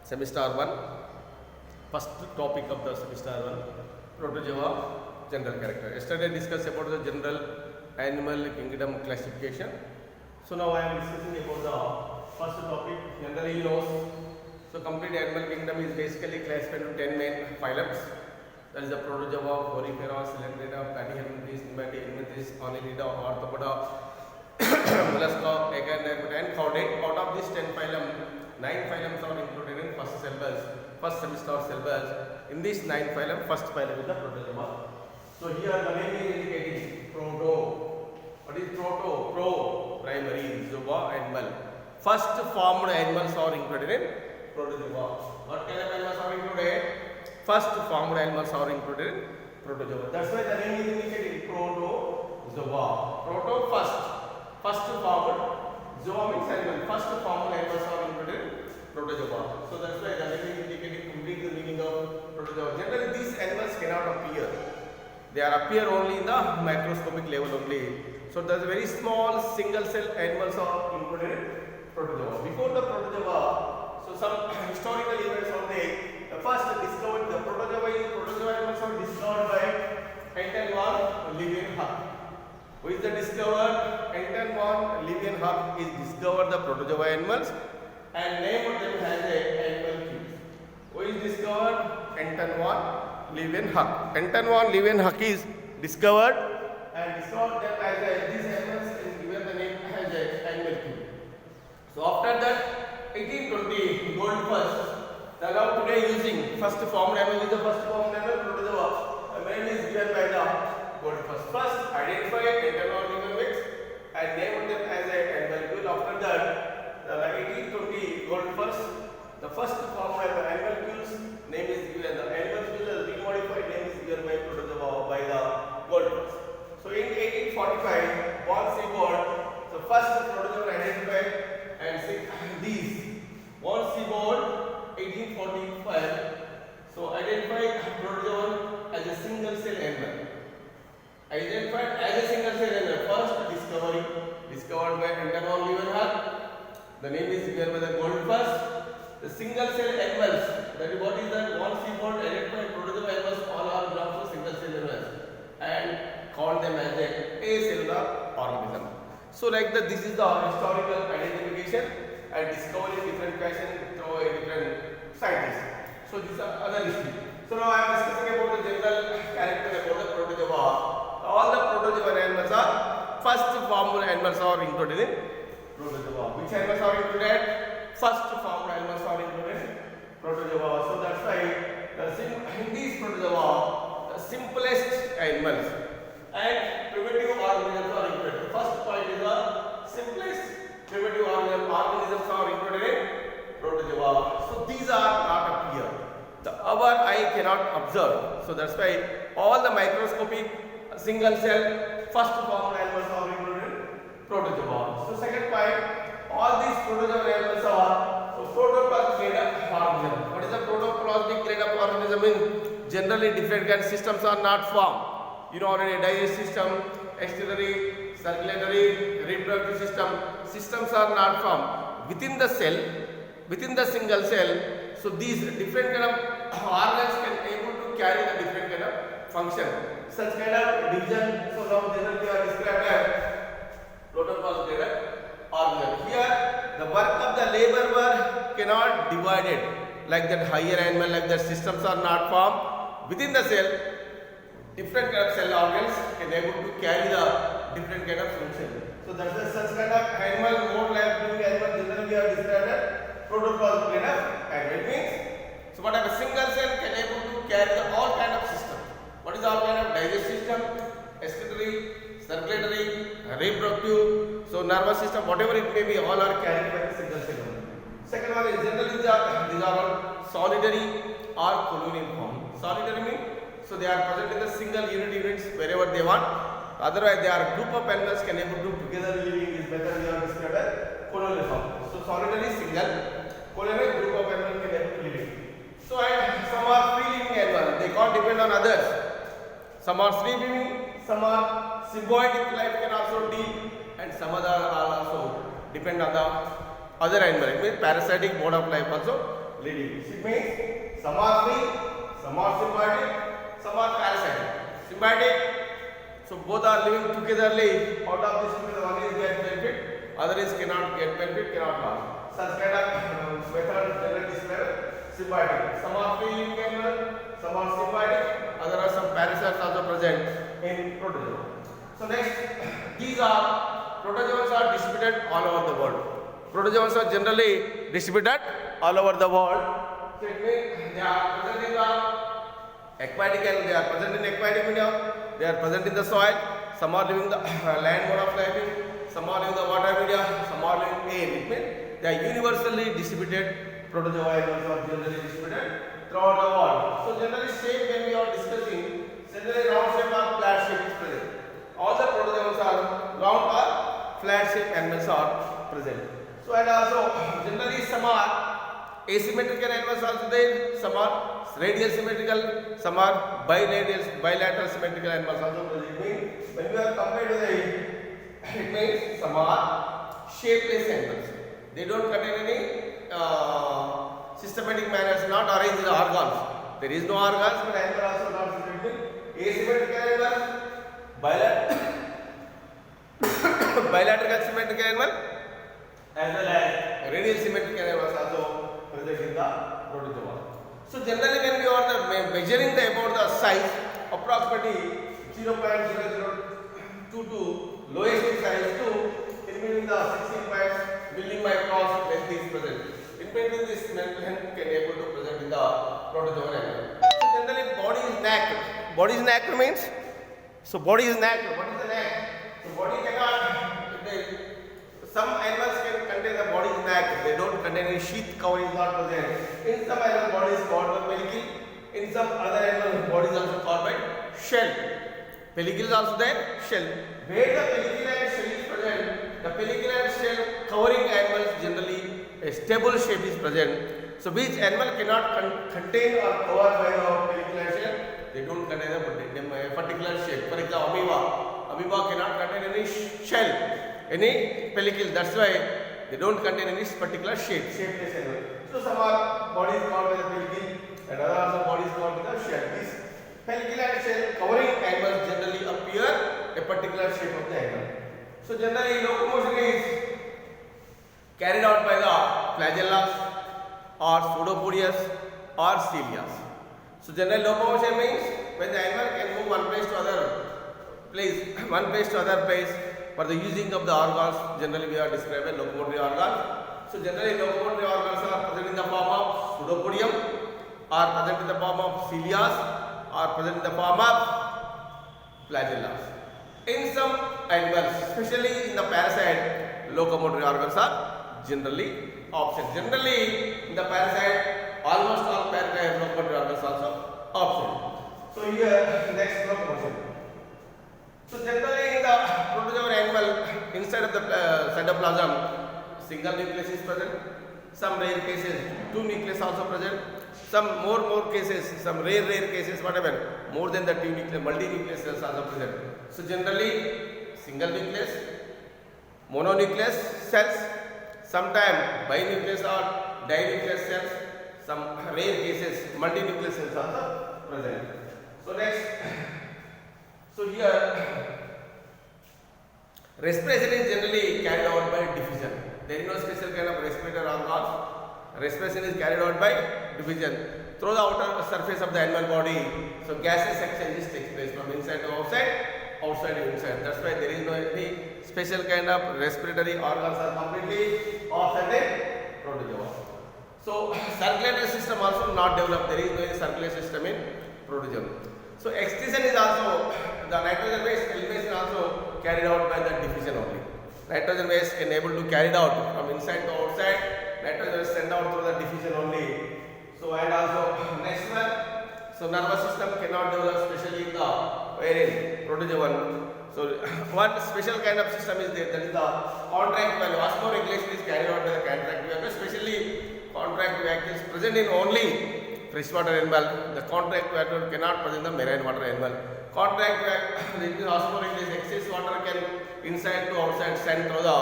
semester 1, first topic of the semester 1, protozoa general character. Yesterday discussed about the general animal kingdom classification. So now I am discussing about the first topic. Generally you know, so complete animal kingdom is basically classified into 10 main phylums. That is the protozoa, porifera, coeluroidea, platyhelminthes, nematohelminthes, annelida, arthropoda, mollusca, acanthid, and chordate. Out of this 10 phylum, 9 phylums are included in first semester syllabus. In this 9 phylum, first phylum is the protozoa. So here the name is indicating proto. What is proto? Pro, primary, zoa, animal. First formed animals are included in protozoa. What kind of animals are included? First formed animals are included in protozoa. That's why the name is indicating protozoa. Proto first formed. Zoa means animal. First formed animals are included in protozoa. So that's why the name is indicating complete the meaning of protozoa. Generally, these animals cannot appear. They appear only in the microscopic level only. So there's a very small single cell animals are included in protozoa. Before the protozoa, so some historical events are there. The first discovered the protozoa animals are discovered by Anton van Leeuwenhoek. Who is the discoverer? Anton van Leeuwenhoek is discovered the protozoa animals and named them as a animal cubes. Who is discovered? Anton van Leeuwenhoek. Anton van Leeuwenhoek is discovered and discovered them as these animals and given the name as a animal cube. So after that, 1820 Goldfuss. The now today using first formed animal is the first formed animal protozoa. The name is given by the Goldfuss. First identified Anton van Leeuwenhoek and named them as a animal cube. After that, the 1820 Goldfuss, the first formed animal cubes name is given. The animal cubes as remodified name is given by protozoa by the Goldfuss. So in 1845, von Siebold, the first protozoa identified and these von Siebold 1845, so identified protozoan as a single cell animal. Identified as a single cell animal. First discovered by Anton van Leeuwenhoek. The name is given by the Goldfuss. The single cell animals. That is what is that? Von Siebold identified protozoa animals. All are belong to single cell animals and called them as a acellular organism. So like that, this is the historical identification and discovery in different fashion through a different scientists. So these are other history. So now I am discussing about the general character about the protozoa. All the protozoa animals are first formed animals are included in protozoa. Which animals are included? First formed animals are included in protozoa. So that's why in these protozoa, the simplest animals and primitive organisms are included. The first point is the simplest primitive organisms are included in protozoa. So these are not appear. Our eye cannot observe. So that's why all the microscopic single cell first formed animals are included in protozoa. So second point, all these protozoa animals are protoplasmic grade of organism. What is the protoplasmic grade of organism? In generally different kind of systems are not formed. You know already digestive system, excretory, circulatory, reproductive systems are not formed within the cell, within the single cell. So these different kind of organs can able to carry the different kind of function. Such kind of division. So now generally are described as protoplasmic organism. Here the work of the labor work cannot divided like that higher animal like that systems are not formed within the cell. Different kind of cell organs can able to carry the different kind of function. So that's why such kind of animal more like living animal generally are described as protoplasmic kind of animal. It means so what a single cell can able to carry the all kind of system. What is all kind of digestive system, excretory, circulatory, reproductive, so nervous system, whatever it may be, all are carried by the single cell. Second one is generally these are all solitary or colonial form. Solitary means so they are present in the single units wherever they want. Otherwise, they are group of animals can able to together living is better. They are described as colonial form. So solitary single, colonial group of animals can able to live. So and some are free living animals. They can't depend on others. Some are free living, some are symbiotic life can also deal, and some other are also depend on the other animal. It means parasitic mode of life also leading. It means some are free, some are symbiotic, some are parasitic. Symbiotic, so both are living togetherly. Out of this together, one is get benefit, other is cannot get benefit, cannot last. Such kind of method generally described symbiotic. Some are free living animal, some are symbiotic, other are some parasites also present in protozoa. So next, these are protozoans are distributed all over the world. Protozoans are generally distributed all over the world. So it means they are present in the aquatic and they are present in aquatic medium. They are present in the soil. Some are living the land mode of life. Some are living the water medium. Some are living air. It means they are universally distributed. Protozoa animals are generally distributed throughout the world. So generally shape when we are discussing, generally round shape or flat shape is present. All the protozoans are round or flat shape animals are present. So and also generally some are asymmetrical animals also there, some are radial symmetrical, some are bilateral symmetrical animals also present. It means when we are compared to the it means some are shapeless animals. They don't contain any systematic manners, not arranged in the organs. There is no organs, but animal also not systematic. Asymmetrical animal, bilateral symmetrical animal, as well as radial symmetrical animals also present in the protozoa. So generally when we are measuring about the size, approximately 0.0022 to lowest size to in between the 16 millimicrons length is present. In between this length can able to present in the protozoan animal. So generally body is neck. Body is neck means, so body is neck. What is the neck? So body cannot, some animals can contain the body is neck. They don't contain any sheath cover is not present. In some animal body is called the pellicle. In some other animal body is also called by shell. Pellicle is also there, shell. Where the pellicle and shell is present, the pellicle and shell covering animals generally a stable shape is present. So which animal cannot contain or cover by the pellicle and shell? They don't contain a particular shape. For example, amoeba. Amoeba cannot contain any shell, any pellicle. That's why they don't contain any particular shape, shapeless animal. So some are bodies called by the pellicle and other also bodies called by the shell. These pellicle and shell covering animals generally appear a particular shape of the animal. So generally locomotion is carried out by the flagellas or pseudopodius or cilias. So general locomotion means when the animal can move one place to other place for the using of the organs. Generally we are describing locomotory organs. So generally locomotory organs are present in the form of pseudopodium, are present in the form of cilias, are present in the form of flagellas. In some animals, especially in the parasite, locomotory organs are generally absent. Generally in the parasite, almost all parasite locomotory organs also absent. So here next locomotion. So generally in the protozoan animal, inside of the cytoplasm, single nucleus is present. Some rare cases, two nucleus also present. Some more cases, some rare cases, whatever, more than the two nucleus, multi-nucleus cells also present. So generally single nucleus, mononucleus cells, sometimes binucleus or dinucleus cells, some rare cases multi-nucleus cells also present. So next, so here respiration is generally carried out by diffusion. There is no special kind of respirator organs. Respiration is carried out by diffusion through the outer surface of the animal body. So gaseous exchanges takes place from inside to outside, outside to inside. That's why there is no any special kind of respiratory organs are completely absent in protozoa. So circulatory system also not developed. There is no circulatory system in protozoa. So excretion is also, the nitrogen waste elimination also carried out by the diffusion only. Nitrogen waste can able to carried out from inside to outside. Nitrogen is sent out through the diffusion only. So and also next one, so nervous system cannot develop, especially in the wherein protozoan. So one special kind of system is there, that is the contract valve. Osmoregulation is carried out by the contract valve, especially contract valve is present in only freshwater animal. The contract valve cannot present in the marine water animal. Contract valve, this is osmoregulation. Excess water can inside to outside send through the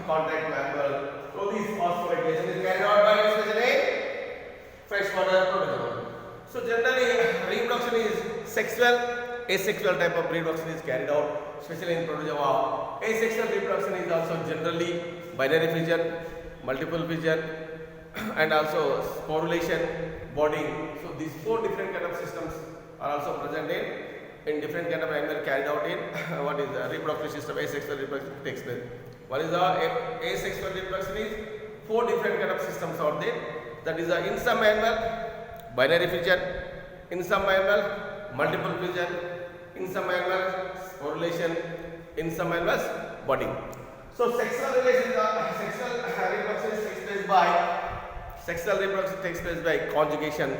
contract valve. So this osmoregulation is carried out by especially So generally reproduction is sexual, asexual type of reproduction is carried out, especially in protozoa. Asexual reproduction is also generally binary fission, multiple fission, and also sporulation, budding. So these four different kind of systems are also present in different kind of animal carried out in what is the reproductive system. Asexual reproduction takes place. What is the asexual reproduction is four different kind of systems out there. That is in some animal binary fission, in some animal multiple fission, in some animals sporulation, in some animals budding. So sexual reproduction takes place by conjugation.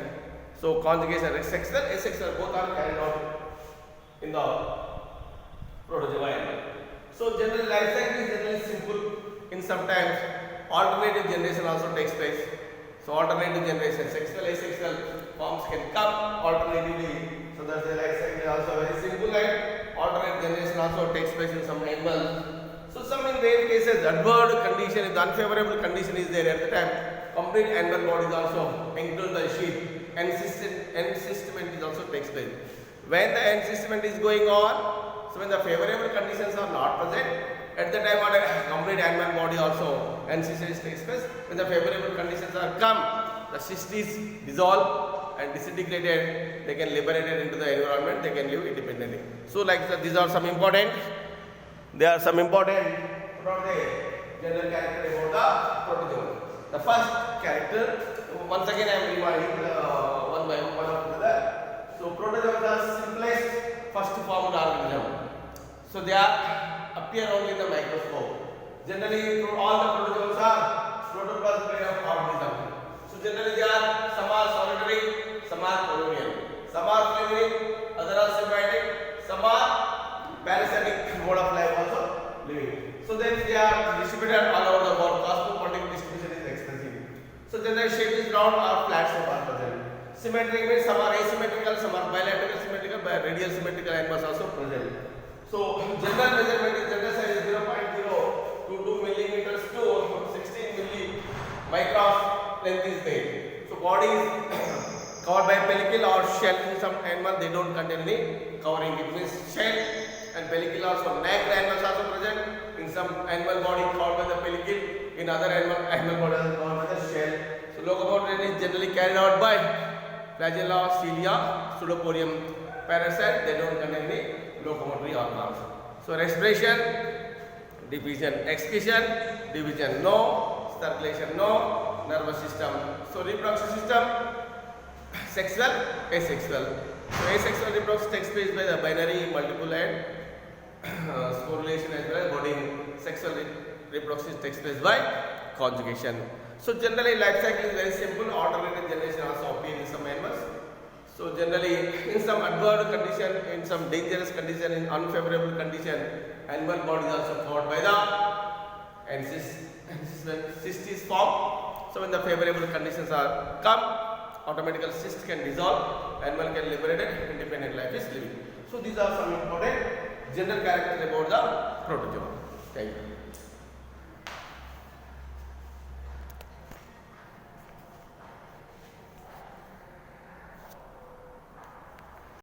So conjugation, sexual, asexual both are carried out in the protozoa animal. So general life cycle is generally simple. In sometimes alternative generation also takes place. So alternative generation, sexual, asexual forms can come alternatively. So that's the life cycle is also very simple, and alternate generation also takes place in some animals. So some in rare cases adverse condition, if the unfavorable condition is there at the time, complete animal body is also enclosed by sheath, and encystment is also takes place. When the encystment is going on, so when the favorable conditions are not present, at the time of complete animal body also encystment takes place. When the favorable conditions are come, the cyst is dissolved and disintegrated, they can liberate it into the environment, they can live independently. So like these are some important, there are some important general character about the protozoa. The first character, once again I am reminding one by one after that. So protozoa is the simplest first formed organism. So they are appear only in the microscope. Generally all the protozoa are protoplasm made of organism. So generally they are, some are solitary, some are colonial, some are flammaric, others are symbiotic, some are parasitic mode of life also living. So then they are distributed all over the world. Cosmopolitan distribution is extensive. So generally shape is round or flat shape are present. Symmetric means some are asymmetrical, some are bilateral symmetrical, radial symmetrical animals also present. So general measurement is general size is 0.022 millimeters to 16 microns length is there. So body is covered by pellicle or shell. In some animal they don't contain any covering. It means shell and pellicle also. Naked animals also present. In some animal body covered by the pellicle. In other animal body covered by the shell. So locomotion is generally carried out by flagella, cilia, pseudopodium parasite. They don't contain any locomotory organs. So respiration, diffusion, excretion, division no, circulation no, nervous system. So reproductive system, sexual, asexual. So asexual reproduction takes place by the binary, multiple, and sporulation as well as budding. Sexual reproduction takes place by conjugation. So generally life cycle is very simple. Alternative generation also appear in some animals. So generally in some adverse condition, in some dangerous condition, in unfavorable condition, animal body is also covered by the encystment. Cyst is formed. So when the favorable conditions are come, automatically cyst can dissolve, animal can liberate it, independent life is living. So these are some important general characteristics about the protozoa. Thank you.